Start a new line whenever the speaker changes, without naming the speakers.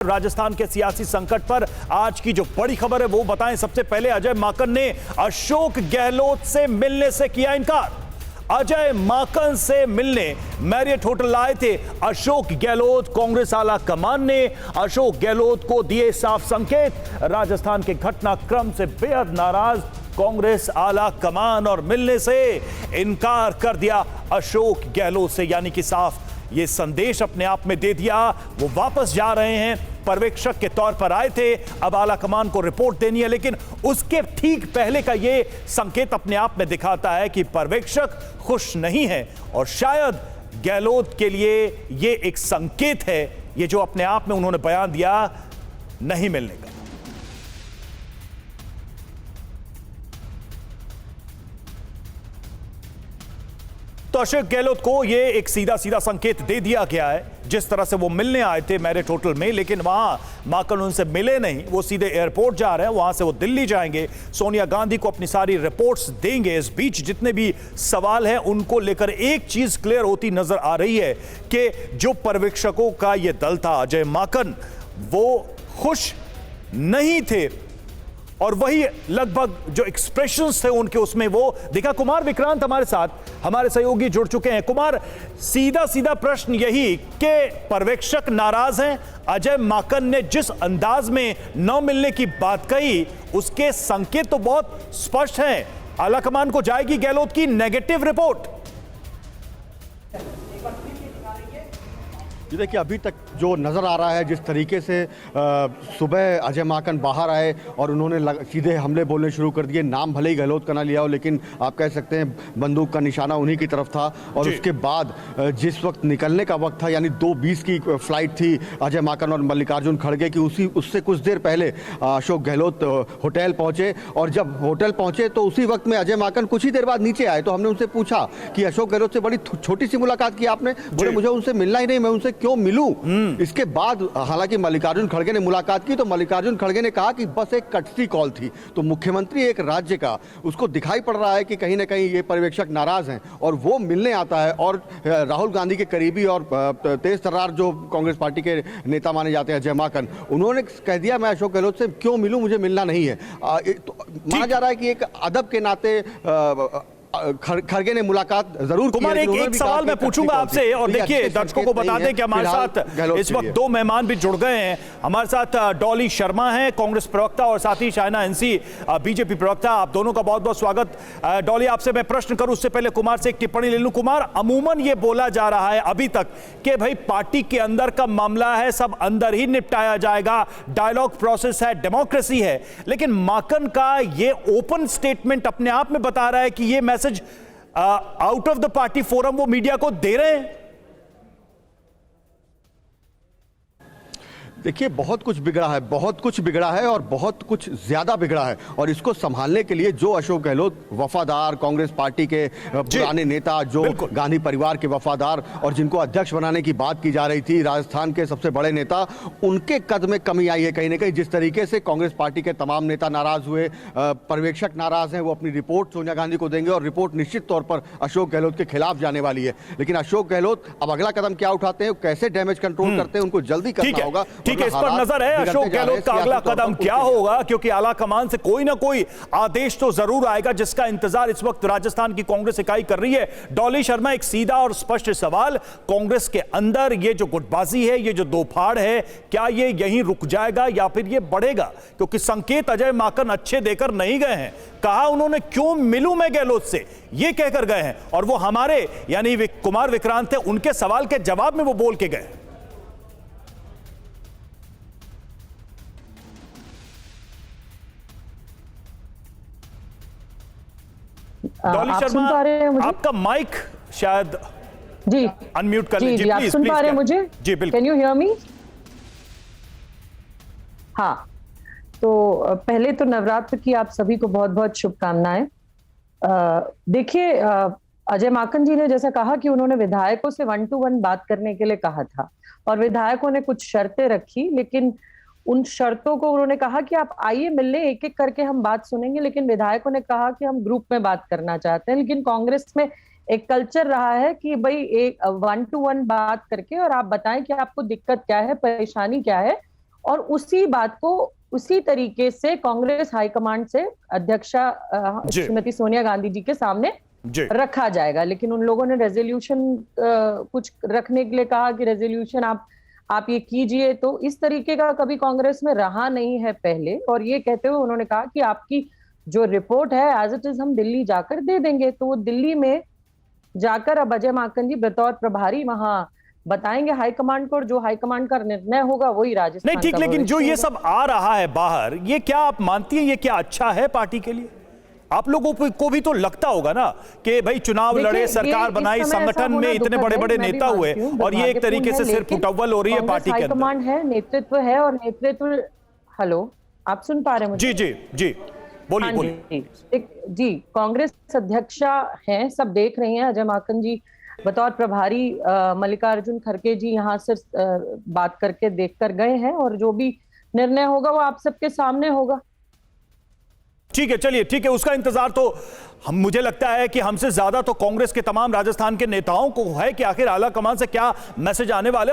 राजस्थान के सियासी संकट पर आज की जो बड़ी खबर है वो बताएं। सबसे पहले अजय माकन ने अशोक गहलोत से मिलने से किया इनकार। अजय माकन से मिलने मैरियट होटल आए थे अशोक गहलोत। कांग्रेस आला कमान ने अशोक गहलोत को दिए साफ संकेत। राजस्थान के घटनाक्रम से बेहद नाराज कांग्रेस आला कमान और मिलने से इनकार कर दिया अशोक गहलोत से, यानी कि साफ ये संदेश अपने आप में दे दिया वो वापस जा रहे हैं। पर्यवेक्षक के तौर पर आए थे, अब आला कमान को रिपोर्ट देनी है, लेकिन उसके ठीक पहले का ये संकेत अपने आप में दिखाता है कि पर्यवेक्षक खुश नहीं है और शायद गहलोत के लिए ये एक संकेत है, ये जो अपने आप में उन्होंने बयान दिया नहीं मिलने का। तो अशोक गहलोत को यह एक सीधा सीधा संकेत दे दिया गया है। जिस तरह से वो मिलने आए थे मैरियट होटल में, लेकिन वहां माकन उनसे मिले नहीं, वो सीधे एयरपोर्ट जा रहे हैं, वहां से वो दिल्ली जाएंगे, सोनिया गांधी को अपनी सारी रिपोर्ट्स देंगे। इस बीच जितने भी सवाल हैं उनको लेकर एक चीज क्लियर होती नजर आ रही है कि जो पर्यवेक्षकों का ये दल था अजय माकन, वो खुश नहीं थे और वही लगभग जो एक्सप्रेशंस थे उनके उसमें वो दिखा। कुमार विक्रांत हमारे साथ, हमारे सहयोगी जुड़ चुके हैं। कुमार, सीधा सीधा प्रश्न यही कि पर्यवेक्षक नाराज हैं, अजय माकन ने जिस अंदाज में न मिलने की बात कही उसके संकेत तो बहुत स्पष्ट हैं। आला कमान को जाएगी गहलोत की नेगेटिव रिपोर्ट।
ये देखिए, अभी तक जो नज़र आ रहा है जिस तरीके से सुबह अजय माकन बाहर आए और उन्होंने सीधे हमले बोलने शुरू कर दिए। नाम भले ही गहलोत का ना लिया हो, लेकिन आप कह सकते हैं बंदूक का निशाना उन्हीं की तरफ था। और उसके बाद जिस वक्त निकलने का वक्त था, यानी 2:20 की फ्लाइट थी अजय माकन और मल्लिकार्जुन खड़गे की, उससे कुछ देर पहले अशोक गहलोत होटल पहुँचे। और जब होटल पहुँचे तो उसी वक्त में अजय माकन कुछ ही देर बाद नीचे आए। तो हमने उनसे पूछा कि अशोक गहलोत से बड़ी छोटी सी मुलाकात की आपने। बोले मुझे उनसे मिलना ही नहीं, मैं उनसे क्यों मिलूं। इसके बाद हालांकि मल्लिकार्जुन खड़गे ने मुलाकात की तो मल्लिकार्जुन खड़गे ने कहा कि बस एक कटसी कॉल थी। तो मुख्यमंत्री एक राज्य का, उसको दिखाई पड़ रहा है कि कहीं ना कहीं ये पर्यवेक्षक नाराज हैं और वो मिलने आता है। और राहुल गांधी के करीबी और तेज तर्रार जो कांग्रेस पार्टी के नेता माने जाते हैं अजय माकन, उन्होंने कह दिया मैं अशोक गहलोत से क्यों मिलूं, मुझे मिलना नहीं है। तो माना जा रहा है कि एक अदब के नाते खड़गे ने मुलाकात जरूर
कुमार, एक सवाल मैं पूछूंगा आपसे। और देखिए, दर्शकों को बता दें कि हमारे साथ इस वक्त दो मेहमान भी जुड़ गए हैं। हमारे साथ डॉली शर्मा हैं, कांग्रेस प्रवक्ता, और साथ ही शाइना एनसी, बीजेपी प्रवक्ता। आप दोनों का बहुत बहुत स्वागत। डॉली, आपसे मैं प्रश्न करूं उससे पहले कुमार से एक टिप्पणी ले लूं। कुमार, अमूमन ये बोला जा रहा है अभी तक कि भाई पार्टी के अंदर का मामला है, सब अंदर ही निपटाया जाएगा, डायलॉग प्रोसेस है, डेमोक्रेसी है। लेकिन माकन का ये ओपन स्टेटमेंट अपने आप में बता रहा है कि ये out of the party forum वो मीडिया को दे रहे हैं।
देखिए, बहुत कुछ बिगड़ा है, बहुत कुछ बिगड़ा है और बहुत कुछ ज्यादा बिगड़ा है। और इसको संभालने के लिए जो अशोक गहलोत वफादार कांग्रेस पार्टी के पुराने नेता, जो गांधी परिवार के वफादार और जिनको अध्यक्ष बनाने की बात की जा रही थी, राजस्थान के सबसे बड़े नेता, उनके कद में कमी आई है कहीं ना कहीं। जिस तरीके से कांग्रेस पार्टी के तमाम नेता नाराज हुए, पर्यवेक्षक नाराज हैं, वो अपनी रिपोर्ट सोनिया गांधी को देंगे और रिपोर्ट निश्चित तौर पर अशोक गहलोत के खिलाफ जाने वाली है। लेकिन अशोक गहलोत अब अगला कदम क्या उठाते हैं, कैसे डैमेज कंट्रोल करते हैं, उनको जल्दी करना होगा।
ठीक है, इस पर नजर है अशोक गहलोत का अगला कदम क्या होगा, क्योंकि आला कमान से कोई ना कोई आदेश तो जरूर आएगा, जिसका इंतजार इस वक्त राजस्थान की कांग्रेस इकाई कर रही है। डॉली शर्मा, एक सीधा और स्पष्ट सवाल, कांग्रेस के अंदर ये जो गुटबाजी है, ये जो दो फाड़ है, क्या ये यहीं रुक जाएगा या फिर ये बढ़ेगा? क्योंकि संकेत अजय माकन अच्छे देकर नहीं गए हैं। कहा उन्होंने क्यों मिलूं मैं गहलोत से, ये कहकर गए हैं, और वो हमारे यानी कुमार विक्रांत थे, उनके सवाल के जवाब में वो बोल के गए। डॉली शर्मा, आपका माइक शायद
जी
अनम्यूट कर लीजिए।
जी, आप सुन पा रहे हैं मुझे?
जी बिल्कुल।
Can you hear me? हाँ, तो पहले तो नवरात्र की आप सभी को बहुत बहुत शुभकामनाएं। देखिए, अजय माकन जी ने जैसा कहा कि उन्होंने विधायकों से 1 to 1 बात करने के लिए कहा था और विधायकों ने कुछ शर्तें रखी, लेकिन उन शर्तों को उन्होंने कहा कि आप आइए मिलने, एक एक करके हम बात सुनेंगे। लेकिन विधायकों ने कहा कि हम ग्रुप में बात करना चाहते हैं। लेकिन कांग्रेस में एक कल्चर रहा है कि भाई एक 1 to 1 बात करके और आप बताएं कि आपको दिक्कत क्या है, परेशानी क्या है, और उसी बात को उसी तरीके से कांग्रेस हाईकमांड से अध्यक्षा श्रीमती सोनिया गांधी जी के सामने रखा जाएगा। लेकिन उन लोगों ने रेजोल्यूशन कुछ रखने के लिए कहा कि रेजोल्यूशन आप ये कीजिए, तो इस तरीके का कभी कांग्रेस में रहा नहीं है पहले। और ये कहते हुए उन्होंने कहा कि आपकी जो रिपोर्ट है एज इट इज हम दिल्ली जाकर दे देंगे। तो वो दिल्ली में जाकर अब अजय माकन जी बतौर प्रभारी वहां बताएंगे हाईकमांड को, और जो हाईकमांड का निर्णय होगा वही राजस्थान
नहीं, ठीक, लेकिन जो ये सब आ रहा है बाहर, ये क्या आप मानती हैं ये क्या अच्छा है पार्टी के लिए? आप लोगों को भी तो लगता होगा ना कि भाई चुनाव लड़े, सरकार बनाई, संगठन में इतने बड़े बड़े नेता हुए, और ये एक तरीके से सिर्फ फुटअव्वल हो रही है पार्टी के अंदर।
हाईकमांड है, नेतृत्व है, और नेतृत्व, हेलो आप सुन पा रहे हैं मुझे?
जी जी जी, बोलिए बोलिए।
जी, कांग्रेस अध्यक्षा हैं, सब देख रहे हैं। अजय माकन जी बतौर प्रभारी मल्लिकार्जुन खड़गे जी यहाँ से बात करके देख कर गए हैं, और जो भी निर्णय होगा वो आप सबके सामने होगा।
ठीक है, चलिए ठीक है, उसका इंतजार तो मुझे लगता है कि हमसे ज्यादा तो कांग्रेस के तमाम राजस्थान के नेताओं को है कि आखिर आला कमान से क्या मैसेज आने वाले।